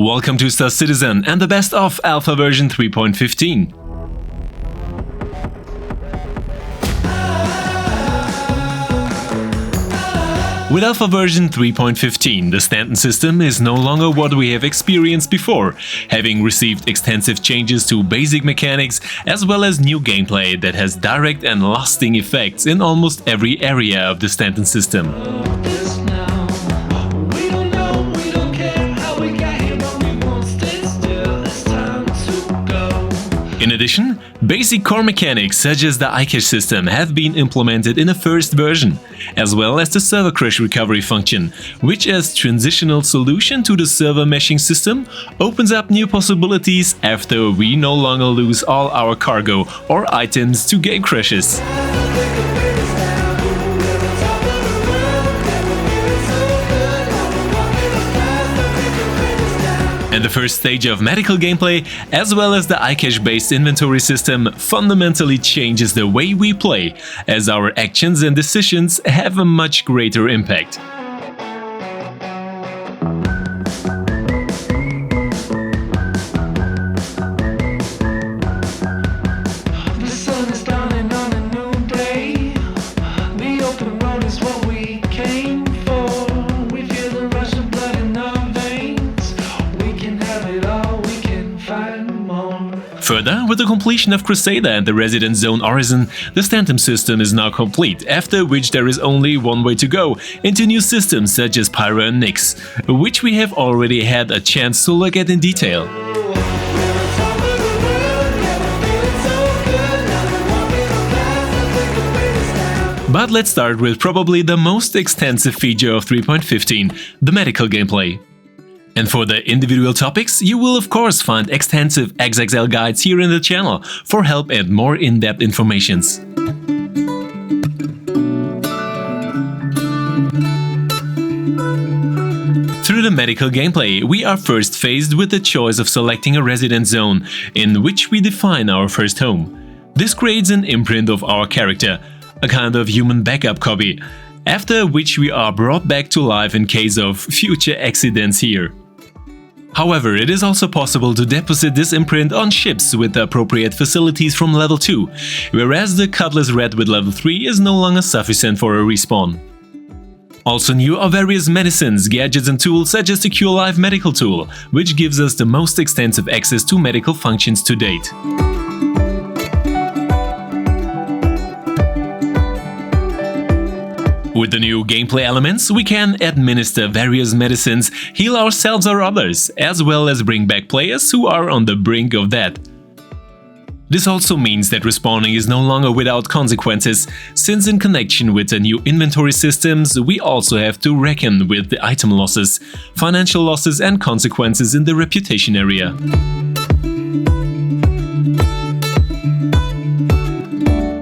Welcome to Star Citizen and the best of Alpha version 3.15. With Alpha version 3.15, the Stanton system is no longer what we have experienced before, having received extensive changes to basic mechanics as well as new gameplay that has direct and lasting effects in almost every area of the Stanton system. In addition, basic core mechanics such as the iCache system have been implemented in the first version, as well as the server crash recovery function, which as transitional solution to the server meshing system opens up new possibilities after we no longer lose all our cargo or items to game crashes. And the first stage of medical gameplay, as well as the iCache-based inventory system, fundamentally changes the way we play, as our actions and decisions have a much greater impact. Further, with the completion of Crusader and the resident zone Orison, the Stanton system is now complete, after which there is only one way to go, into new systems such as Pyro and Nix, which we have already had a chance to look at in detail. But let's start with probably the most extensive feature of 3.15, the medical gameplay. And for the individual topics, you will of course find extensive XXL guides here in the channel for help and more in-depth informations. Through the medical gameplay, we are first faced with the choice of selecting a resident zone, in which we define our first home. This creates an imprint of our character, a kind of human backup copy, after which we are brought back to life in case of future accidents here. However, it is also possible to deposit this imprint on ships with the appropriate facilities from level 2, whereas the Cutlass Red with level 3 is no longer sufficient for a respawn. Also new are various medicines, gadgets and tools such as the Cure Life medical tool, which gives us the most extensive access to medical functions to date. With the new gameplay elements, we can administer various medicines, heal ourselves or others, as well as bring back players who are on the brink of death. This also means that respawning is no longer without consequences, since in connection with the new inventory systems, we also have to reckon with the item losses, financial losses and consequences in the reputation area.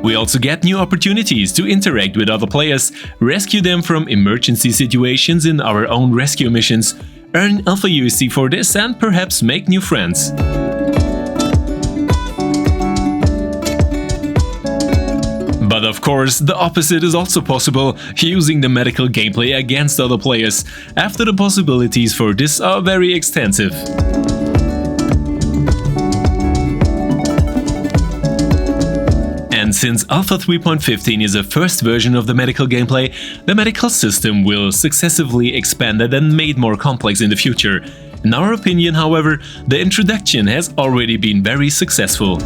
We also get new opportunities to interact with other players, rescue them from emergency situations in our own rescue missions, earn Alpha USC for this and perhaps make new friends. But of course, the opposite is also possible, using the medical gameplay against other players, after the possibilities for this are very extensive. And since Alpha 3.15 is a first version of the medical gameplay, the medical system will successively expanded and made more complex in the future. In our opinion, however, the introduction has already been very successful.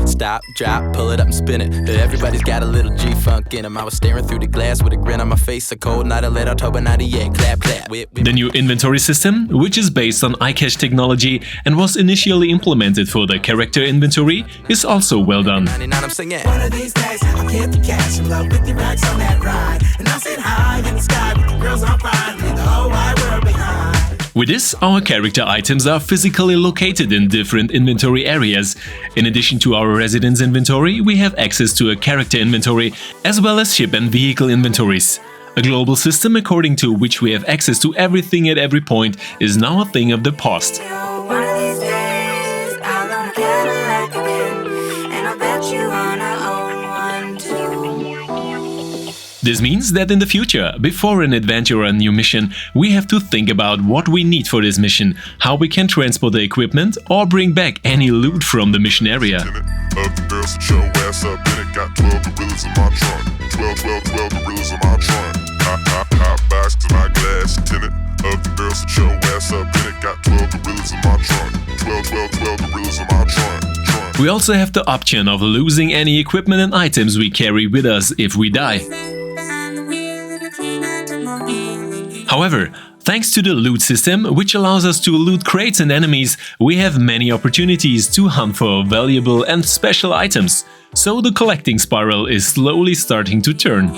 Stop, drop, pull it up and spin it. Everybody's got a little G-funk in them. I was staring through the glass with a grin on my face. A cold night of late October 98. Clap, clap. The new inventory system, which is based on iCache technology and was initially implemented for the character inventory, is also well done. I'm singing. One of these days, I'll get the cash and love 50 racks on that ride. And I'll sit high in the sky with the girls on fire, leave the whole wide world behind. With this, our character items are physically located in different inventory areas. In addition to our residence inventory, we have access to a character inventory, as well as ship and vehicle inventories. A global system according to which we have access to everything at every point is now a thing of the past. One of these days, I'll own a Cadillac again, and I'll bet you wanna own one too. This means that in the future, before an adventure or a new mission, we have to think about what we need for this mission, how we can transport the equipment or bring back any loot from the mission area. Show ass up in it, got 12 gorillas in my trunk. 12 gorillas in my trunk. Hot box to my glass, tenant of the girls. Show ass up in it, got 12 gorillas in my trunk. 12 gorillas in my trunk. We also have the option of losing any equipment and items we carry with us if we die. However, thanks to the loot system, which allows us to loot crates and enemies, we have many opportunities to hunt for valuable and special items. So the collecting spiral is slowly starting to turn.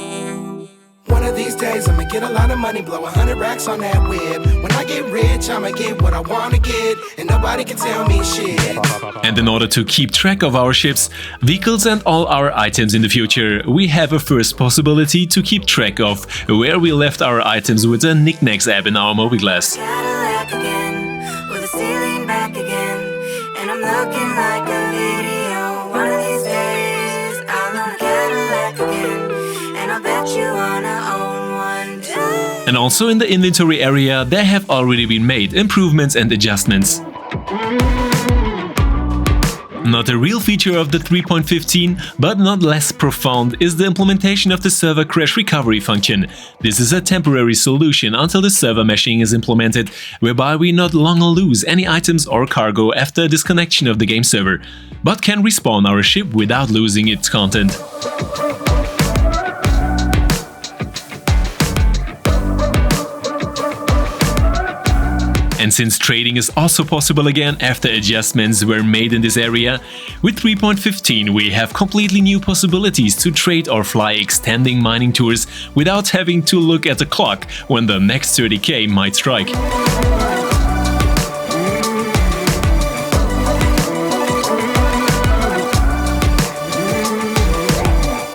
One of these days I'ma get a lot of money, blow 100 racks on that whip. When I get rich, I'ma get what I wanna get, and nobody can tell me shit. And in order to keep track of our ships, vehicles and all our items in the future, we have a first possibility to keep track of where we left our items with a NikNax app in our mobiGlass. Cadillac again, with the ceiling back again, and I'm looking like a video. One of these days, I'll own a Cadillac again, and I'll bet you wanna own one too. And also in the inventory area, there have already been made improvements and adjustments. Not a real feature of the 3.15, but not less profound, is the implementation of the server crash recovery function. This is a temporary solution until the server meshing is implemented, whereby we not longer lose any items or cargo after disconnection of the game server, but can respawn our ship without losing its content. And since trading is also possible again after adjustments were made in this area, with 3.15 we have completely new possibilities to trade or fly extending mining tours without having to look at the clock when the next 30k might strike.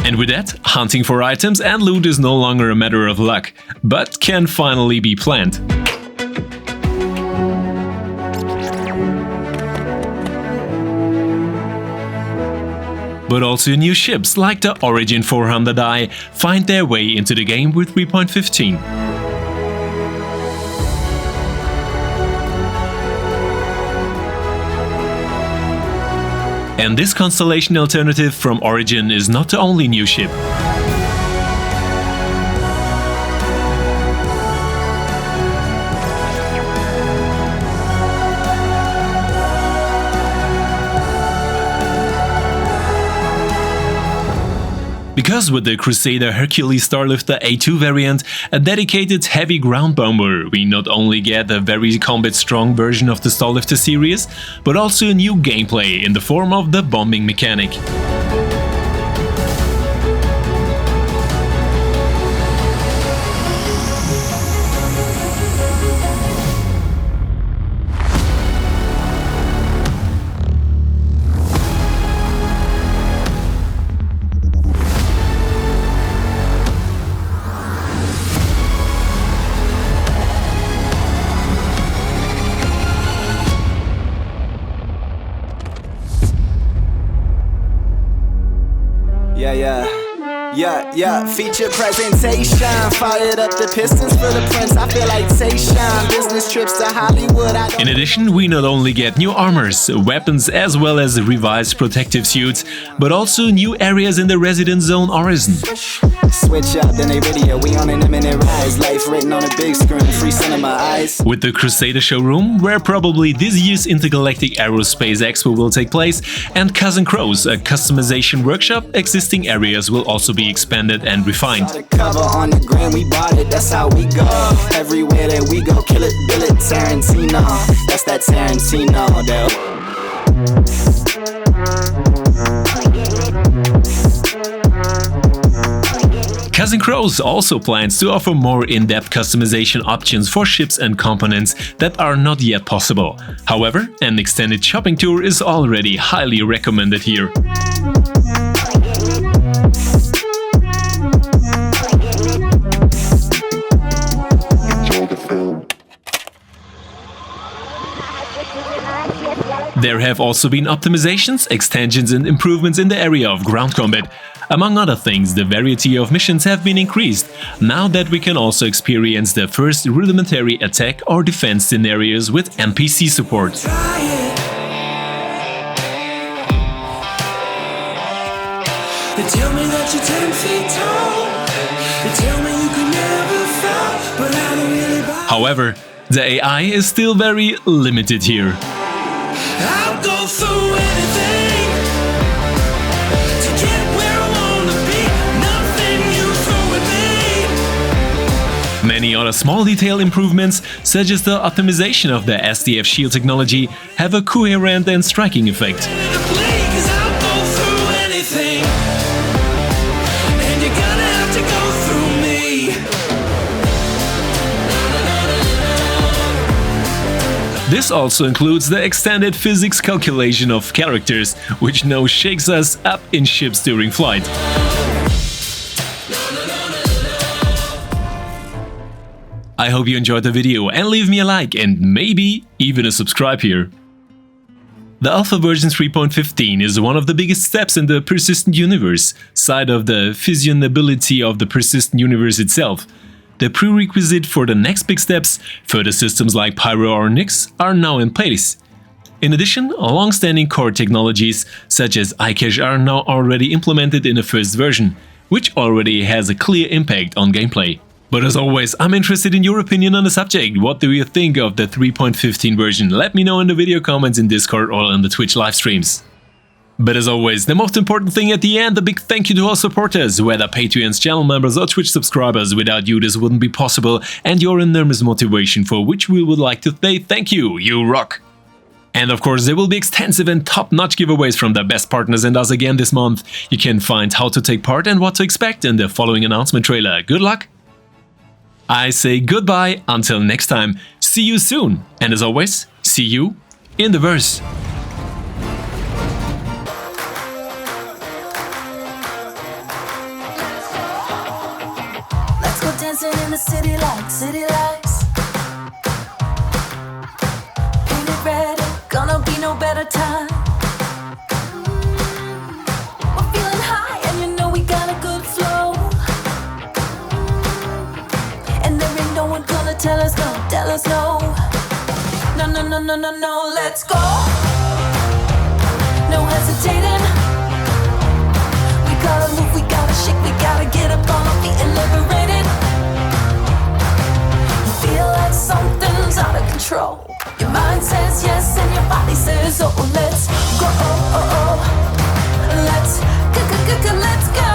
And with that, hunting for items and loot is no longer a matter of luck, but can finally be planned. But also new ships like the Orison 400i find their way into the game with 3.15. And this constellation alternative from Orison is not the only new ship. Because with the Crusader Hercules Starlifter A2 variant, a dedicated heavy ground bomber, we not only get a very combat-strong version of the Starlifter series, but also a new gameplay in the form of the bombing mechanic. Yeah, feature presentation. Fired up the pistons for the prince, I feel like Tayshaun. Business trips to Hollywood. In addition, we not only get new armors, weapons, as well as revised protective suits, but also new areas in the resident zone Orison. Switch up, then they radio, we on an imminent rise. Life written on a big screen, free cinema eyes. With the Crusader showroom, where probably this year's Intergalactic Aerospace Expo will take place, and Cousin Crow's, a customization workshop, existing areas will also be expanded and refined. The cover on the gram, we bought it, that's how we go. Everywhere that we go, kill it, bill it, Tarantino. That's that Tarantino, though. Cousin Crow's also plans to offer more in-depth customization options for ships and components that are not yet possible. However, an extended shopping tour is already highly recommended here. There have also been optimizations, extensions and improvements in the area of ground combat. Among other things, the variety of missions have been increased, now that we can also experience the first rudimentary attack or defense scenarios with NPC support. They tell me that you're 10 feet tall. They tell me you can never fall, but I don't really buy. However, the AI is still very limited here. I'll go through anything to get where I wanna be. Nothing you throw at me. Many other small detail improvements, such as the optimization of the SDF shield technology, have a coherent and striking effect. Please, I'll go through anything, and you're gonna have to go through me. This also includes the extended physics calculation of characters, which now shakes us up in ships during flight. I hope you enjoyed the video and leave me a like and maybe even a subscribe here. The alpha version 3.15 is one of the biggest steps in the persistent universe, side of the fusionability of the persistent universe itself. The prerequisite for the next big steps, further systems like Pyro or Nix, are now in place. In addition, long-standing core technologies such as iCache are now already implemented in the first version, which already has a clear impact on gameplay. But as always, I'm interested in your opinion on the subject. What do you think of the 3.15 version? Let me know in the video comments in Discord or on the Twitch live streams. But as always, the most important thing at the end, a big thank you to all supporters, whether Patreons, channel members or Twitch subscribers. Without you this wouldn't be possible, and your enormous motivation, for which we would like to say thank you, you rock! And of course there will be extensive and top-notch giveaways from the best partners and us again this month. You can find how to take part and what to expect in the following announcement trailer. Good luck! I say goodbye until next time, see you soon, and as always, see you in the verse. Dancing in the city lights. Painted red, gonna be no better time. We're feeling high and you know we got a good flow. And there ain't no one gonna tell us no. No, let's go. No hesitating. We gotta move, we gotta shake, we gotta get up on our feet and liberated. Feel like something's out of control. Your mind says yes and your body says oh. Let's go. Let's go.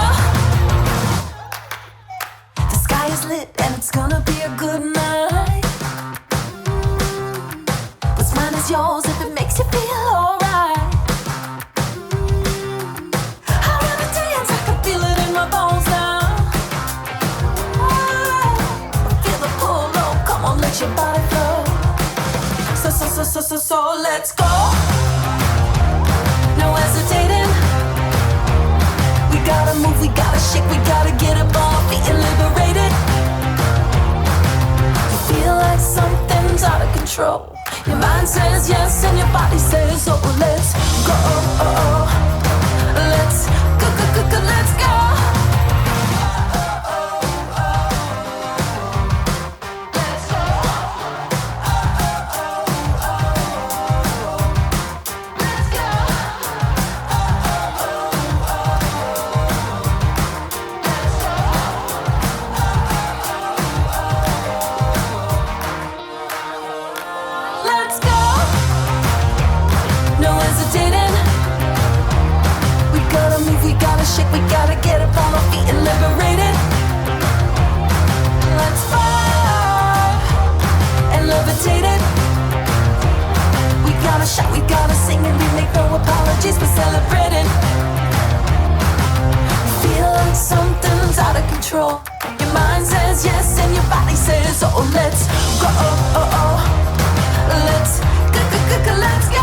The sky is lit and it's gonna be a good night. What's mine is yours if it makes you feel alright. I wanna dance, I can feel it in my bones now. Let your body flow. So let's go. No hesitating. We gotta move, we gotta shake, we gotta get up on our feet and liberated. You feel like something's out of control. Your mind says yes and your body says oh. Let's go. Let's go. Let's go. We gotta get up on our feet and liberated. Let's fly and levitated. We gotta shout, we gotta sing, and we make no apologies for celebrating. Feel like something's out of control. Your mind says yes and your body says oh. Let's go. Let's go.